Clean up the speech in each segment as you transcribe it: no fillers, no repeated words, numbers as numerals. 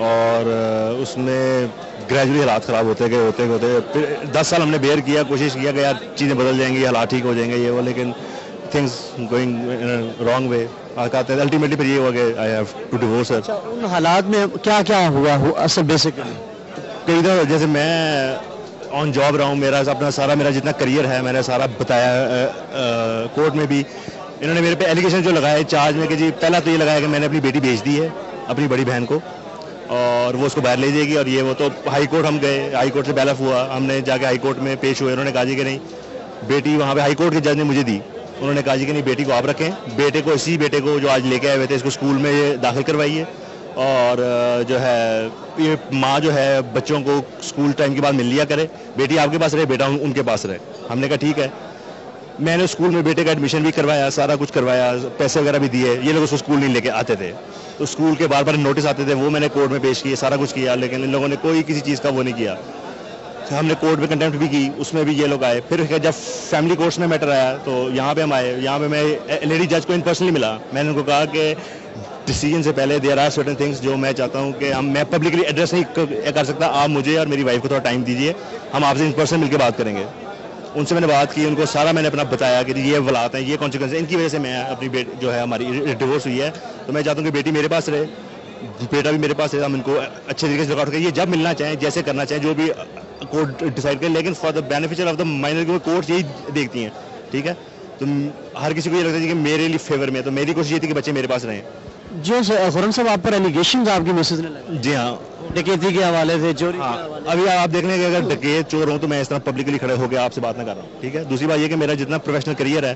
اور اس میں گریجولی حالات خراب ہوتے گئے پھر 10 سال ہم نے بیئر کیا, کوشش کیا کہ یار چیزیں بدل جائیں گی, حالات ٹھیک ہو جائیں گے یہ وہ, لیکن تھنگس گوئنگ رانگ وے. کہتے ہیں الٹیمیٹلی پھر یہ ہوا کہ آئی ہیو ٹو ڈیورس ہر. ان حالات میں کیا کیا ہوا اصل بیسکلی؟ کئی دفعہ جیسے میں آن جاب رہا ہوں, میرا اپنا سارا میرا جتنا کریئر ہے میں نے سارا بتایا کورٹ میں بھی. انہوں نے میرے پہ ایلیگیشن جو لگائے چارج میں کہ جی پہلا تو یہ لگایا کہ میں نے اپنی بیٹی بھیج دی ہے اپنی بڑی بہن کو اور وہ اس کو باہر لے جائے گی اور یہ وہ. تو ہائی کورٹ ہم گئے, ہائی کورٹ سے بیلف ہوا, ہم نے جا کے ہائی کورٹ میں پیش ہوئے. انہوں نے کہا جی کہ نہیں بیٹی, وہاں پہ ہائی کورٹ کے جج نے مجھے دی, انہوں نے کہا جی کہ نہیں بیٹی کو آپ رکھیں, بیٹے کو اسی بیٹے کو جو آج لے کے آئے ہوئے تھے اس کو اسکول میں یہ داخل کروائیے, اور جو ہے یہ ماں جو ہے بچوں کو اسکول ٹائم کے بعد مل لیا کرے, بیٹی آپ کے پاس رہے بیٹا ان کے پاس رہے. ہم نے کہا ٹھیک ہے. میں نے اسکول میں بیٹے کا ایڈمیشن بھی کروایا, سارا کچھ کروایا, پیسے وغیرہ بھی دیے. یہ لوگ اس کو اسکول نہیں لے کے آتے تھے, تو اسکول کے بار بار نوٹس آتے تھے, وہ میں نے کورٹ میں پیش کیے, سارا کچھ کیا, لیکن ان لوگوں نے کوئی کسی چیز کا وہ نہیں کیا. ہم نے کورٹ میں کنٹمپٹ بھی کی, اس میں بھی یہ لوگ آئے. پھر جب فیملی کورٹس میں میٹر آیا تو یہاں پہ ہم آئے. یہاں پہ میں لیڈی جج کو ان پرسنلی ملا. میں نے ان کو کہا کہ ڈیسیجن سے پہلے دیر آر سرٹن تھنگس جو میں چاہتا ہوں کہ میں پبلکلی ایڈریس نہیں کر سکتا, آپ مجھے اور میری وائف کو تھوڑا ٹائم دیجیے, ہم آپ سے ان پرسن مل کے بات کریں گے. ان سے میں نے بات کی, ان کو سارا میں نے اپنا بتایا کہ یہ ولات ہیں, یہ کانسیکوینس ہیں, ان کی وجہ سے میں اپنی جو ہے ہماری ڈیورس ہوئی ہے, تو میں چاہتا ہوں کہ بیٹی میرے پاس رہے, بیٹا بھی میرے پاس رہے, ہم ان کو اچھے طریقے سے لوٹ کر یہ جب ملنا چاہیں جیسے کرنا چاہیں جو بھی کورٹ ڈیسائڈ کریں, لیکن for the beneficiary of the minor court یہی دیکھتی ہیں. ٹھیک ہے, تو ہر کسی کو یہ لگتا ہے کہ میرے لیے فیور میں, تو میری کوشش یہ تھی کہ بچے میرے پاس رہیں. جو خرم صاحب آپ پر ایلیگیشن آپ کی مسز نے لگائے؟ جی ہاں, ڈکیتی کے حوالے سے, چوری. ابھی آپ دیکھ لیں کہ اگر ڈکیت چور ہوں تو میں اس طرح پبلکلی کھڑے ہو کے آپ سے بات نہ کر رہا ہوں. ٹھیک ہے, دوسری بات یہ کہ میرا جتنا پروفیشنل کریئر ہے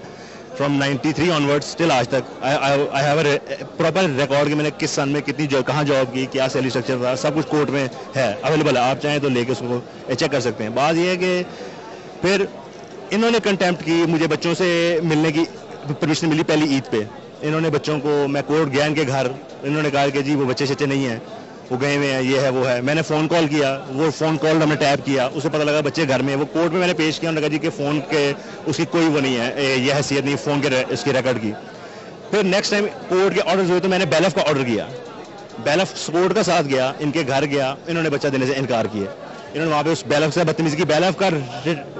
فرام 93 آنورڈ اسٹل آج تک I have a proper record کہ میں نے کس سن میں کتنی کہاں جاب کی, کیا سیلری اسٹرکچر تھا, سب کچھ کورٹ میں ہے اویلیبل ہے, آپ چاہیں تو لے کے اس کو چیک کر سکتے ہیں. بات یہ ہے کہ پھر انہوں نے کنٹمپٹ کی, مجھے بچوں سے ملنے کی پرمیشن ملی پہلی عید پہ. انہوں نے بچوں کو, میں کورٹ گیا ان کے گھر, انہوں نے کہا کہ جی وہ بچے شچے نہیں ہیں, وہ گئے ہوئے ہیں, یہ ہے وہ ہے. میں نے فون کال کیا, وہ فون کال ہم نے ٹیپ کیا, اسے پتہ لگا بچے گھر میں. وہ کورٹ میں میں نے پیش کیا, انہوں نے کہا جی کہ فون کے اس کی کوئی وہ نہیں ہے, یہ حیثیت نہیں فون کے اس کی ریکارڈ کی. پھر نیکسٹ ٹائم کورٹ کے آرڈرز ہوئے تو میں نے بیلف کا آرڈر کیا, بیلف کورٹ کا ساتھ گیا, ان کے گھر گیا, انہوں نے بچہ دینے سے انکار کیا. انہوں نے وہاں پہ اس بیلف سے بدتمیزی کی. بیلف کا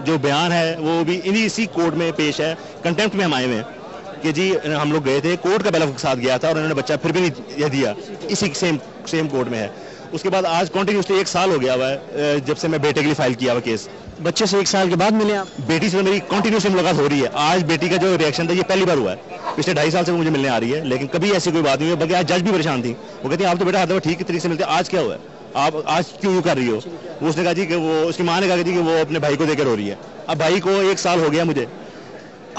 جو بیان ہے وہ بھی اسی کورٹ میں پیش ہے, کنٹمپٹ میں ہم آئے ہوئے ہیں کہ جی ہم لوگ گئے تھے, کورٹ کا بیلف کے ساتھ گیا تھا اور انہوں نے بچہ پھر بھی نہیں دیا, اسی سیم کورٹ میں ہے. اس کے بعد آج کنٹینیوسلی 1 سال ہو گیا ہوا ہے جب سے میں بیٹے کے لیے فائل کیا ہوا کیس. بچے سے 1 سال کے بعد ملے آپ؟ بیٹی سے میری کنٹینیوسلی ملاقات ہو رہی ہے. آج بیٹی کا جو ریئیکشن تھا یہ پہلی بار ہوا ہے, پچھلے 2.5 سال سے مجھے ملنے آ رہی ہے, لیکن کبھی ایسی کوئی بات نہیں ہے. بلکہ آج جج بھی پریشان تھی, وہ کہتی ہیں آپ تو بیٹا آتے ہو ٹھیک طریقے سے ملتے, آج کیا ہوا ہے, آپ آج کیوں کر رہی ہو. اس نے کہا جی کہ وہ, اس کی ماں نے کہا جی کہ وہ اپنے بھائی کو دے کر رو رہی ہے. اب بھائی کو 1 سال ہو گیا, مجھے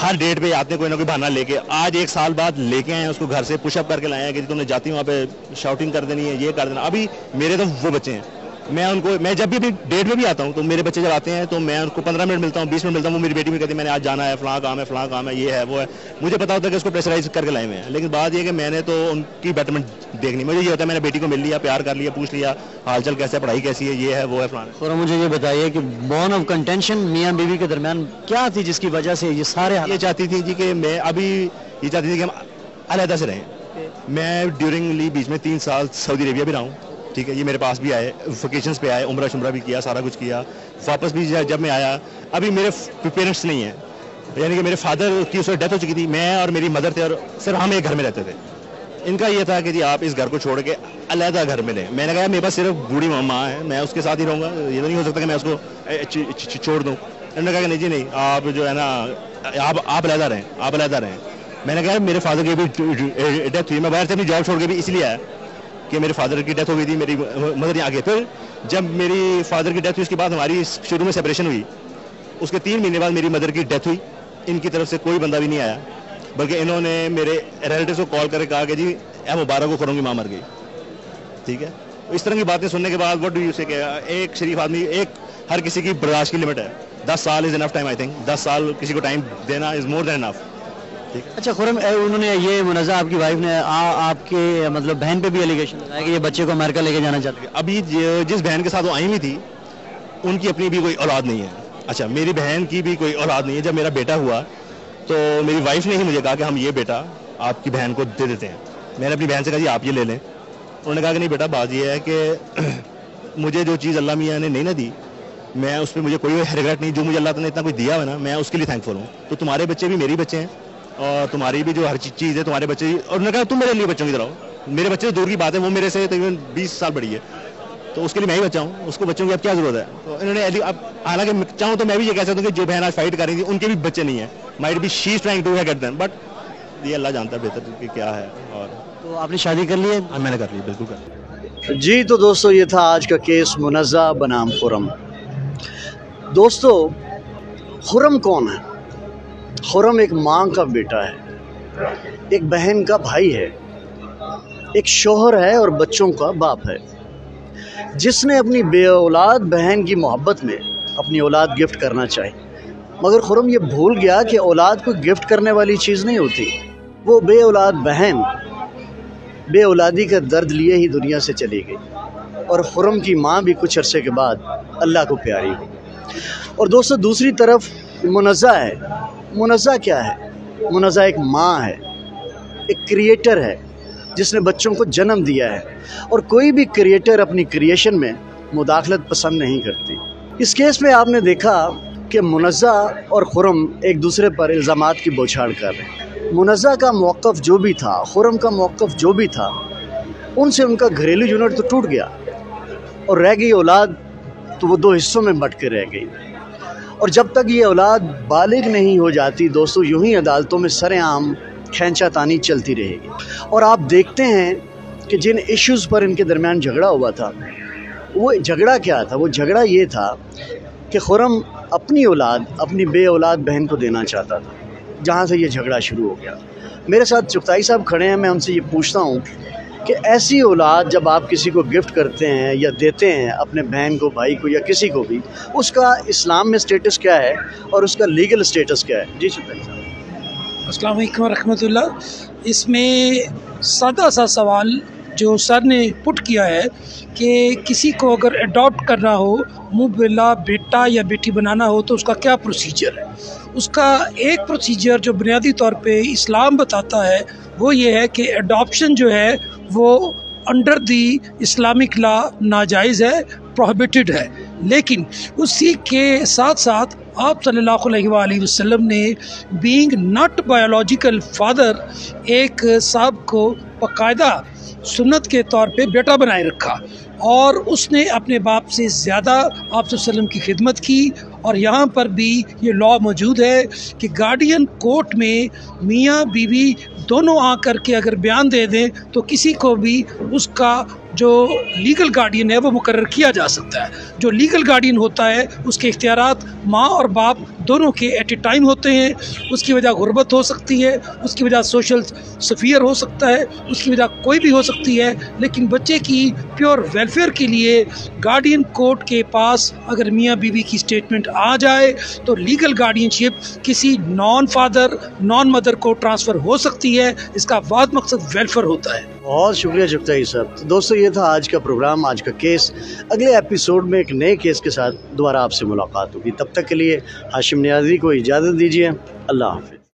ہر ڈیٹ پہ آتے ہیں کوئی نہ کوئی بہانہ لے کے. آج 1 سال بعد لے کے آئے ہیں اس کو گھر سے, پش اپ کر کے لائے ہیں کہ تم نے جاتی وہاں پہ شاؤٹنگ کر دینی ہے, یہ کر دینا. ابھی میرے تو وہ بچے ہیں, میں ان کو, میں جب بھی ڈیٹ پہ بھی آتا ہوں تو میرے بچے جب آتے ہیں تو میں ان کو 15 منٹ ملتا ہوں, 20 منٹ ملتا ہوں. وہ میری بیٹی بھی کہتی ہے میں نے آج جانا ہے, فلاں کام ہے, فلاں کام ہے, یہ ہے وہ ہے. مجھے پتا ہوتا ہے کہ اس کو پریشرائز کر کے لائے ہوئے ہیں, لیکن بات یہ ہے کہ میں نے تو ان کی بیٹرمنٹ دیکھنی. مجھے یہ ہوتا ہے میں نے بیٹی کو مل لیا, پیار کر لیا, پوچھ لیا حال چال کیسے, پڑھائی کیسی ہے, یہ ہے وہ ہے فلاں. اور مجھے یہ بتائیے کہ بون آف کنٹینشن میاں بیوی کے درمیان کیا تھی جس کی وجہ سے یہ سارے یہ چاہتی تھی جی کہ میں ابھی یہ چاہتی تھی کہ ہم علیحدہ سے رہیں. میں ڈیورنگلی بیچ میں 3 سال سعودی عربیہ بھی رہا ہوں. ٹھیک ہے, یہ میرے پاس بھی آئے, ویکیشنز پہ آئے, عمرہ شمرہ بھی کیا, سارا کچھ کیا. واپس بھی جب میں آیا, ابھی میرے پیرنٹس نہیں ہیں, یعنی کہ میرے فادر کی اس وقت ڈیتھ ہو چکی تھی, میں اور میری مدر تھے اور صرف ہم ایک گھر میں رہتے تھے. ان کا یہ تھا کہ جی آپ اس گھر کو چھوڑ کے علیحدہ گھر میں لیں. میں نے کہا میرے پاس صرف بوڑھی ماں ہے, میں اس کے ساتھ ہی رہوں گا, یہ تو نہیں ہو سکتا کہ میں اس کو چھوڑ دوں. انہوں نے کہا کہ نہیں جی نہیں, آپ جو ہے نا آپ علیحدہ رہیں, آپ علیحدہ رہیں. میں نے کہا میرے فادر کی بھی ڈیتھ ہوئی, میں باہر سے اپنی جاب چھوڑ کے بھی اس لیے آیا کہ میرے فادر کی ڈیتھ ہو گئی تھی, میری مدر یہاں آ گئی. پھر جب میری فادر کی ڈیتھ ہوئی اس کے بعد ہماری شروع میں سیپریشن ہوئی, اس کے 3 مہینے بعد میری مدر کی ڈیتھ ہوئی. ان کی طرف سے کوئی بندہ بھی نہیں آیا, بلکہ انہوں نے میرے ریلیٹیوز کو کال کر کے کہا کہ جی اے مبارک کو کروں گی ماں مر گئی. ٹھیک ہے, اس طرح کی باتیں سننے کے بعد وٹ ڈو یو سے کہ ایک شریف آدمی, ایک ہر کسی کی برداشت کی لمٹ ہے. 10 سال از انف ٹائم, آئی تھنک 10 سال کسی کو ٹائم دینا از مور دین انف. اچھا خرم, انہوں نے یہ منازع آپ کی وائف نے آپ کے مطلب بہن پہ بھی ایلیگیشن لگایا کہ یہ بچے کو امریکہ لے کے جانا چاہتے ہیں. ابھی جس بہن کے ساتھ وہ آئی ہوئی تھی ان کی اپنی بھی کوئی اولاد نہیں ہے. اچھا, میری بہن کی بھی کوئی اولاد نہیں ہے. جب میرا بیٹا ہوا تو میری وائف نے ہی مجھے کہا کہ ہم یہ بیٹا آپ کی بہن کو دے دیتے ہیں. میں نے اپنی بہن سے کہا جی آپ یہ لے لیں, انہوں نے کہا کہ نہیں بیٹا بات یہ ہے کہ مجھے جو چیز اللہ میاں نے نہیں نہ دی میں اس پہ مجھے کوئی ریگریٹ نہیں, جو مجھے اللہ نے اتنا کوئی دیا ہے نا میں اس کے لیے تھینکفل ہوں. تو تمہارے بچے بھی میری بچے ہیں اور تمہاری بھی جو ہر چیز ہے تمہارے بچے. اور انہوں نے کہا تم میرے لیے بچوں کی طرح ہو, میرے بچے دور کی بات ہے, وہ میرے سے تقریباً 20 سال بڑی ہے, تو اس کے لیے میں ہی بچہ ہوں, اس کو بچوں کی اب کیا ضرورت ہے. تو انہوں نے حالانکہ چاہوں تو میں بھی یہ کہہ سکتا ہوں کہ جو بہن آج فائٹ کر رہی تھی ان کے بھی بچے نہیں ہیں, might be she is trying to get them, but یہ اللہ جانتا ہے بہتر کہ کیا ہے. اور تو آپ نے شادی کر لی ہے؟ میں نے کر لی, بالکل کر لی. جی تو دوستو یہ تھا آج کا کیس منزہ بنام خرم. دوستو خرم کون ہے؟ خرم ایک ماں کا بیٹا ہے, ایک بہن کا بھائی ہے, ایک شوہر ہے اور بچوں کا باپ ہے, جس نے اپنی بے اولاد بہن کی محبت میں اپنی اولاد گفٹ کرنا چاہی. مگر خرم یہ بھول گیا کہ اولاد کو گفٹ کرنے والی چیز نہیں ہوتی. وہ بے اولاد بہن بے اولادی کا درد لیے ہی دنیا سے چلی گئی, اور خرم کی ماں بھی کچھ عرصے کے بعد اللہ کو پیاری ہوئی. اور دوستو دوسری طرف منزہ ہے. منزہ کیا ہے؟ منزہ ایک ماں ہے, ایک کریٹر ہے جس نے بچوں کو جنم دیا ہے, اور کوئی بھی کریٹر اپنی کریشن میں مداخلت پسند نہیں کرتی. اس کیس میں آپ نے دیکھا کہ منزہ اور خرم ایک دوسرے پر الزامات کی بوچھاڑ کر رہے ہیں. منزہ کا موقف جو بھی تھا, خرم کا موقف جو بھی تھا, ان سے ان کا گھریلو یونٹ تو ٹوٹ گیا اور رہ گئی اولاد, تو وہ 2 حصوں میں بٹ کے رہ گئی. اور جب تک یہ اولاد بالغ نہیں ہو جاتی دوستو یوں ہی عدالتوں میں سر عام کھینچا تانی چلتی رہے گی. اور آپ دیکھتے ہیں کہ جن ایشوز پر ان کے درمیان جھگڑا ہوا تھا, وہ جھگڑا کیا تھا؟ وہ جھگڑا یہ تھا کہ خرم اپنی اولاد اپنی بے اولاد بہن کو دینا چاہتا تھا, جہاں سے یہ جھگڑا شروع ہو گیا. میرے ساتھ چغتائی صاحب کھڑے ہیں, میں ان سے یہ پوچھتا ہوں کہ ایسی اولاد جب آپ کسی کو گفٹ کرتے ہیں یا دیتے ہیں اپنے بہن کو, بھائی کو یا کسی کو بھی, اس کا اسلام میں سٹیٹس کیا ہے اور اس کا لیگل سٹیٹس کیا ہے؟ جی چغتائی صاحب. السلام علیکم ورحمۃ اللہ. اس میں سادہ سا سوال جو سر نے پٹ کیا ہے کہ کسی کو اگر اڈاپٹ کرنا ہو, منہ بلا بیٹا یا بیٹی بنانا ہو, تو اس کا کیا پروسیجر ہے. اس کا ایک پروسیجر جو بنیادی طور پہ اسلام بتاتا ہے وہ یہ ہے کہ اڈاپشن جو ہے وہ انڈر دی اسلامک لا ناجائز ہے, پروہیبٹڈ ہے. لیکن اسی کے ساتھ ساتھ آپ صلی اللہ علیہ وآلہ وسلم نے بینگ ناٹ بایولوجیکل فادر ایک صاحب کو باقاعدہ سنت کے طور پہ بیٹا بنائے رکھا, اور اس نے اپنے باپ سے زیادہ آپ صلی اللہ علیہ وسلم کی خدمت کی. اور یہاں پر بھی یہ لا موجود ہے کہ گارڈین کورٹ میں میاں بیوی دونوں آ کر کے اگر بیان دے دیں تو کسی کو بھی اس کا جو لیگل گارڈین ہے وہ مقرر کیا جا سکتا ہے. جو لیگل گارڈین ہوتا ہے اس کے اختیارات ماں اور باپ دونوں کے ایٹ اے ٹائم ہوتے ہیں. اس کی وجہ غربت ہو سکتی ہے, اس کی وجہ سوشل سفیر ہو سکتا ہے, اس کی وجہ کوئی بھی ہو سکتی ہے, لیکن بچے کی پیور ویلفیئر کے لیے گارڈین کورٹ کے پاس اگر میاں بیوی کی اسٹیٹمنٹ آ جائے تو لیگل گارڈین شپ کسی نان فادر نان مدر کو ٹرانسفر ہو سکتی ہے. اس کا واحد مقصد ویلفیئر ہوتا ہے. بہت شکریہ چغتائی صاحب. دوستو یہ تھا آج کا پروگرام, آج کا کیس. اگلے ایپیسوڈ میں ایک نئے کیس کے ساتھ دوبارہ آپ سے ملاقات ہوگی. تب تک کے لیے ہاشم نیازی کو اجازت دیجیے. اللہ حافظ.